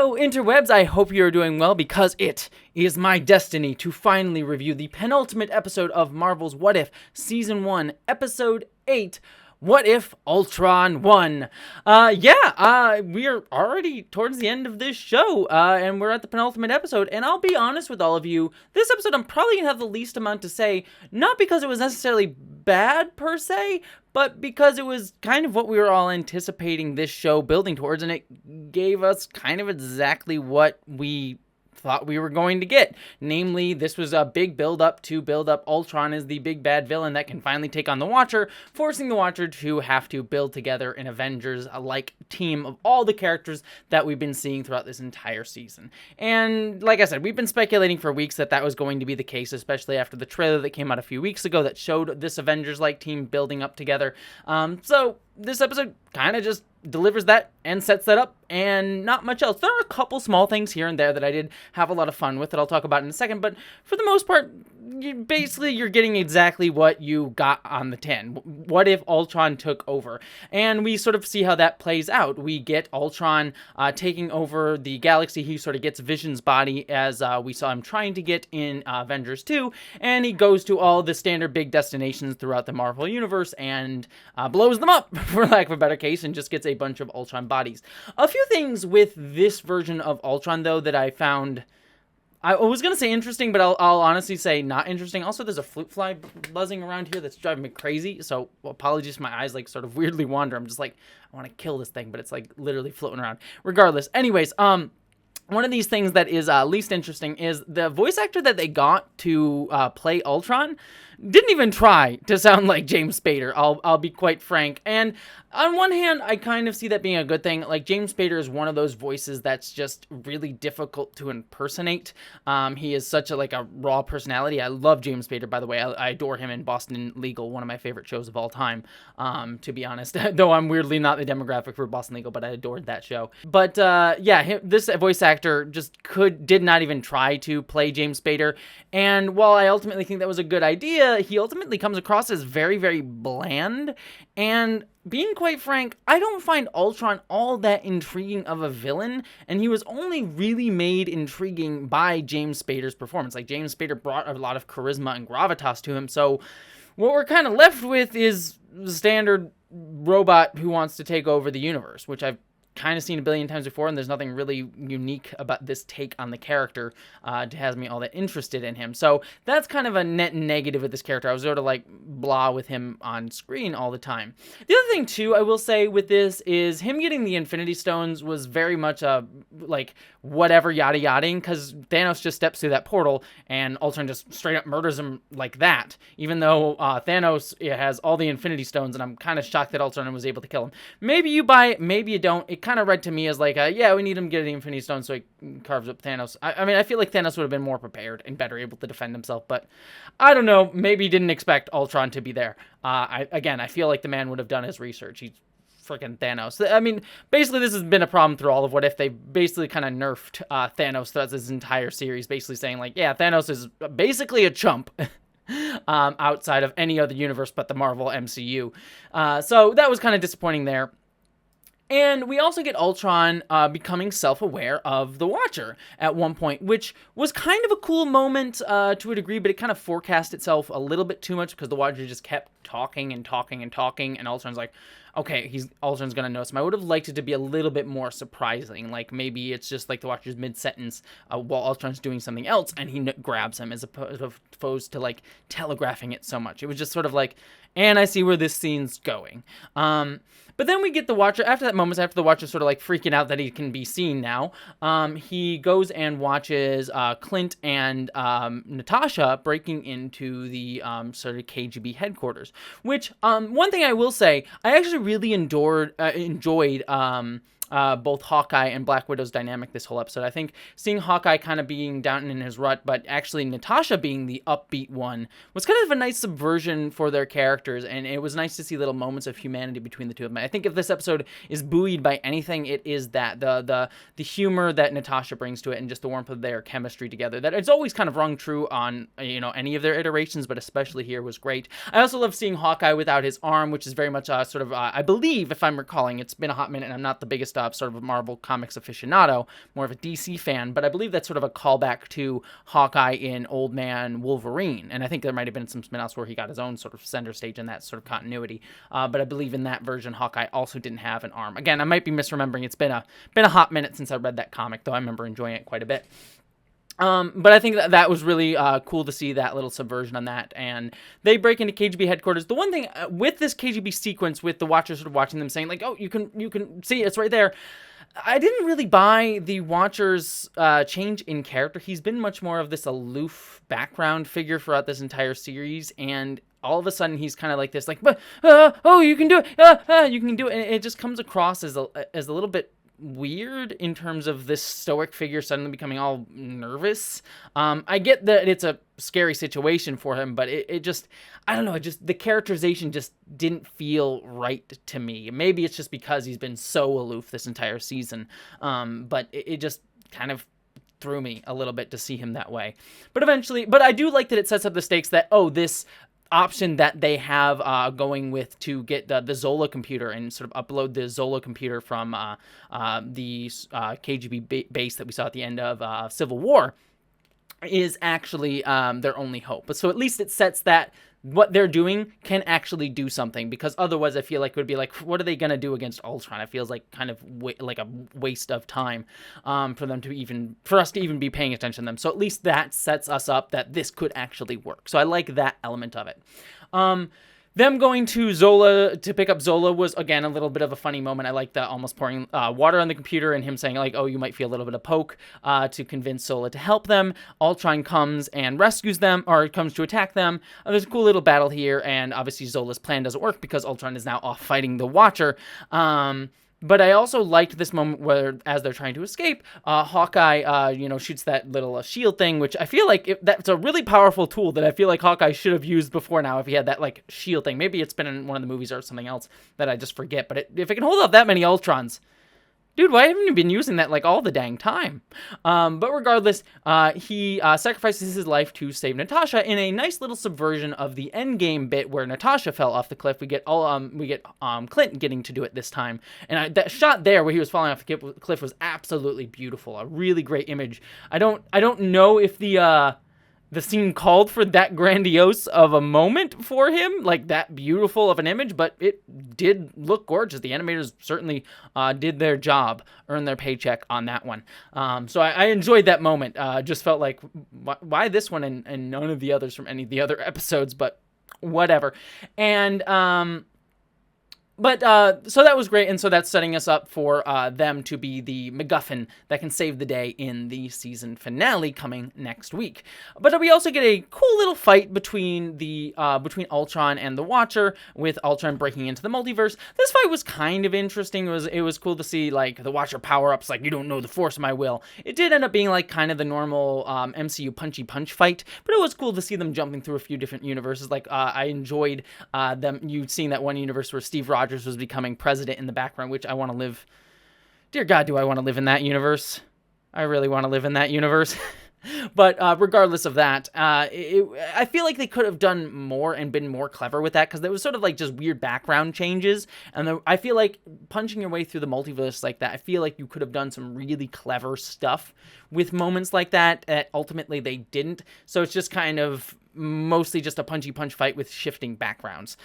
Hello, interwebs! I hope you're doing well because it is my destiny to finally review the penultimate episode of Marvel's What If Season 1, Episode 8, What If Ultron won? We're already towards the end of this show, and we're at the penultimate episode, and I'll be honest with all of you, this episode I'm probably gonna have the least amount to say, not because it was necessarily bad per se, but because it was kind of what we were all anticipating this show building towards, and it gave us kind of exactly what we thought we were going to get. Namely, this was a big build-up to build up Ultron as the big bad villain that can finally take on the Watcher, forcing the Watcher to have to build together an Avengers-like team of all the characters that we've been seeing throughout this entire season. And like I said, we've been speculating for weeks that was going to be the case, especially after the trailer that came out a few weeks ago that showed this Avengers-like team building up together. So this episode kind of just delivers that and sets that up, and not much else. There are a couple small things here and there that I did have a lot of fun with that I'll talk about in a second, but for the most part, you're getting exactly what you got on the tin. What if Ultron took over? And we sort of see how that plays out. We get Ultron taking over the galaxy. He sort of gets Vision's body, as we saw him trying to get in Avengers 2, and he goes to all the standard big destinations throughout the Marvel Universe and blows them up, for lack of a better case, and just gets a bunch of Ultron bodies. A few things with this version of Ultron, though, that I found, I was going to say interesting, but I'll honestly say not interesting. Also, there's a fruit fly buzzing around here that's driving me crazy, so apologies if my eyes, like, sort of weirdly wander. I'm just like, I want to kill this thing, but it's, like, literally floating around. Regardless, anyways, one of these things that is least interesting is the voice actor that they got to play Ultron didn't even try to sound like James Spader, I'll be quite frank. And on one hand, I kind of see that being a good thing. Like, James Spader is one of those voices that's just really difficult to impersonate. He is such a raw personality. I love James Spader, by the way. I adore him in Boston Legal, one of my favorite shows of all time, to be honest. Though I'm weirdly not the demographic for Boston Legal, but I adored that show. But this voice actor just did not even try to play James Spader. And while I ultimately think that was a good idea, he ultimately comes across as very, very bland. And being quite frank, I don't find Ultron all that intriguing of a villain, and he was only really made intriguing by James Spader's performance. Like, James Spader brought a lot of charisma and gravitas to him, so what we're kind of left with is the standard robot who wants to take over the universe, which I've kind of seen a billion times before, and there's nothing really unique about this take on the character to has me all that interested in him. So that's kind of a net negative with this character. I was sort of like blah with him on screen all the time. The other thing too, I will say with this, is him getting the Infinity Stones was very much like whatever yada yada, because Thanos just steps through that portal and Ultron just straight up murders him like that, even though Thanos has all the Infinity Stones, and I'm kind of shocked that Ultron was able to kill him. Maybe you buy it, maybe you don't. It kind of read to me as like, we need him to get the Infinity Stone so he carves up Thanos. I mean, I feel like Thanos would have been more prepared and better able to defend himself, but I don't know, maybe he didn't expect Ultron to be there. I feel like the man would have done his research. He's freaking Thanos. I mean, basically this has been a problem through all of What If. They basically kind of nerfed Thanos throughout this entire series, basically saying like, yeah, Thanos is basically a chump. Outside of any other universe but the Marvel MCU. So that was kind of disappointing there. And we also get Ultron becoming self-aware of the Watcher at one point, which was kind of a cool moment to a degree, but it kind of forecast itself a little bit too much because the Watcher just kept talking and talking and talking, and Ultron's like, okay, Ultron's gonna notice him. I would have liked it to be a little bit more surprising, like maybe it's just like the Watcher's mid-sentence while Ultron's doing something else, and he grabs him, as opposed to like telegraphing it so much. It was just sort of like, and I see where this scene's going. But then we get the Watcher, after the Watcher's sort of like freaking out that he can be seen now, he goes and watches Clint and Natasha breaking into the sort of KGB headquarters, which, one thing I will say, I actually really enjoyed both Hawkeye and Black Widow's dynamic this whole episode. I think seeing Hawkeye kind of being down in his rut, but actually Natasha being the upbeat one was kind of a nice subversion for their characters, and it was nice to see little moments of humanity between the two of them. I think if this episode is buoyed by anything, it is that the humor that Natasha brings to it, and just the warmth of their chemistry together. That it's always kind of rung true on any of their iterations, but especially here was great. I also love seeing Hawkeye without his arm, which is very much I believe, if I'm recalling, it's been a hot minute and I'm not the biggest sort of a Marvel Comics aficionado, more of a DC fan, but I believe that's sort of a callback to Hawkeye in Old Man Wolverine, and I think there might have been some spin-offs where he got his own sort of center stage in that sort of continuity, but I believe in that version, Hawkeye also didn't have an arm. Again, I might be misremembering. It's been a hot minute since I read that comic, though I remember enjoying it quite a bit. But I think that was really cool to see that little subversion on that, and they break into KGB headquarters. The one thing with this KGB sequence, with the Watchers sort of watching them saying like, "Oh, you can see it's right there," I didn't really buy the Watcher's change in character. He's been much more of this aloof background figure throughout this entire series, and all of a sudden he's kind of like this, like, "Oh, you can do it, you can do it," and it just comes across as a little bit weird in terms of this stoic figure suddenly becoming all nervous. I get that it's a scary situation for him, but it just, I don't know, the characterization just didn't feel right to me. Maybe it's just because he's been so aloof this entire season, but it just kind of threw me a little bit to see him that way. But I do like that it sets up the stakes that, this option that they have going with to get the Zola computer and sort of upload the Zola computer from the KGB base that we saw at the end of Civil War is actually their only hope. But so at least it sets that what they're doing can actually do something, because otherwise I feel like it would be like, what are they going to do against Ultron? It feels like kind of like a waste of time for us to even be paying attention to them. So at least that sets us up that this could actually work. So I like that element of it. Them going to Zola to pick up Zola was, again, a little bit of a funny moment. I like the almost pouring water on the computer and him saying, like, "Oh, you might feel a little bit of poke," to convince Zola to help them. Ultron comes and rescues them, or comes to attack them. There's a cool little battle here, and obviously Zola's plan doesn't work because Ultron is now off fighting the Watcher. But I also liked this moment where, as they're trying to escape, Hawkeye, shoots that little shield thing, which I feel like that's a really powerful tool that I feel like Hawkeye should have used before now if he had that, like, shield thing. Maybe it's been in one of the movies or something else that I just forget, but if it can hold off that many Ultrons, dude, why haven't you been using that, like, all the dang time? But regardless, he sacrifices his life to save Natasha in a nice little subversion of the Endgame bit where Natasha fell off the cliff. We get Clint getting to do it this time, and that shot there where he was falling off the cliff was absolutely beautiful. A really great image. I don't know if the scene called for that grandiose of a moment for him, like that beautiful of an image, but it did look gorgeous. The animators certainly did their job, earned their paycheck on that one. So I enjoyed that moment. Just felt like, why this one and none of the others from any of the other episodes, but whatever. And so that was great, and so that's setting us up for them to be the MacGuffin that can save the day in the season finale coming next week. But we also get a cool little fight between Ultron and the Watcher, with Ultron breaking into the multiverse. This fight was kind of interesting. It was cool to see, like, the Watcher power-ups, like, "You don't know the force of my will." It did end up being, like, kind of the normal MCU punchy punch fight, but it was cool to see them jumping through a few different universes. Like, I enjoyed seeing that one universe where Steve Rogers was becoming president in the background, which I want to live. Dear God, do I want to live in that universe? I really want to live in that universe. But regardless of that, I feel like they could have done more and been more clever with that, because there was sort of like just weird background changes, and I feel like punching your way through the multiverse like that, I feel like you could have done some really clever stuff with moments like that ultimately they didn't. So it's just kind of mostly just a punchy punch fight with shifting backgrounds,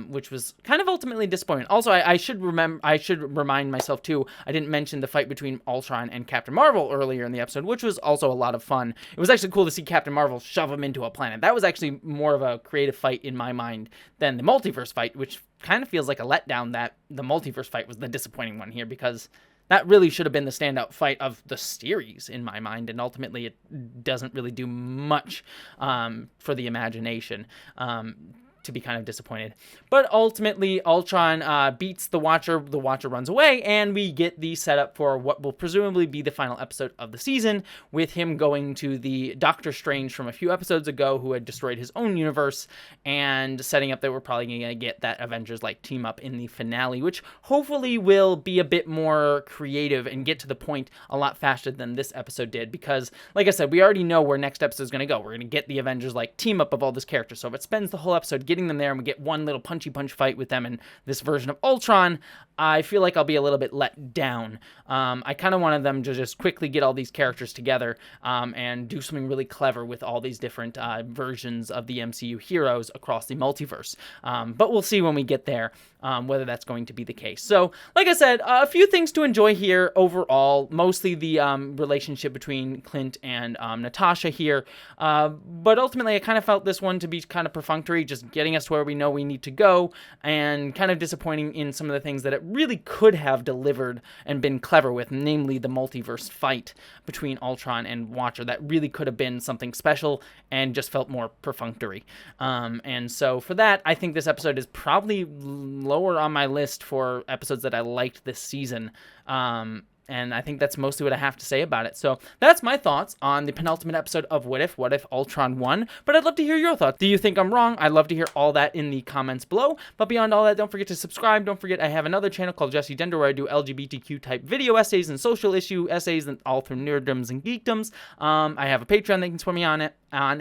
which was kind of ultimately disappointing. Also, I should remind myself too, I didn't mention the fight between Ultron and Captain Marvel earlier in the episode, which was also a lot of fun. It was actually cool to see Captain Marvel shove him into a planet. That was actually more of a creative fight in my mind than the multiverse fight, which kind of feels like a letdown that the multiverse fight was the disappointing one here, because that really should have been the standout fight of the series in my mind, and ultimately it doesn't really do much for the imagination, to be kind of disappointed. But ultimately, Ultron beats the Watcher runs away, and we get the setup for what will presumably be the final episode of the season, with him going to the Doctor Strange from a few episodes ago, who had destroyed his own universe, and setting up that we're probably going to get that Avengers-like team up in the finale, which hopefully will be a bit more creative and get to the point a lot faster than this episode did, because, like I said, we already know where next episode is going to go. We're going to get the Avengers-like team up of all this characters, so if it spends the whole episode getting getting them there and we get one little punchy punch fight with them in this version of Ultron, I feel like I'll be a little bit let down. I kind of wanted them to just quickly get all these characters together and do something really clever with all these different versions of the MCU heroes across the multiverse. But we'll see when we get there whether that's going to be the case. So, like I said, a few things to enjoy here overall, mostly the relationship between Clint and Natasha here. But ultimately, I kind of felt this one to be kind of perfunctory, just getting us to where we know we need to go, and kind of disappointing in some of the things that it really could have delivered and been clever with, namely the multiverse fight between Ultron and Watcher. That really could have been something special and just felt more perfunctory. And so for that, I think this episode is probably lower on my list for episodes that I liked this season. And I think that's mostly what I have to say about it. So that's my thoughts on the penultimate episode of What If Ultron won. But I'd love to hear your thoughts. Do you think I'm wrong? I'd love to hear all that in the comments below. But beyond all that, don't forget to subscribe. Don't forget I have another channel called Jessie where I do LGBTQ type video essays and social issue essays and all through nerddoms and geekdoms. I have a Patreon that you can support me on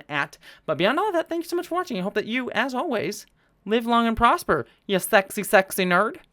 at. But beyond all that, thank you so much for watching. I hope that you, as always, live long and prosper, you sexy, sexy nerd.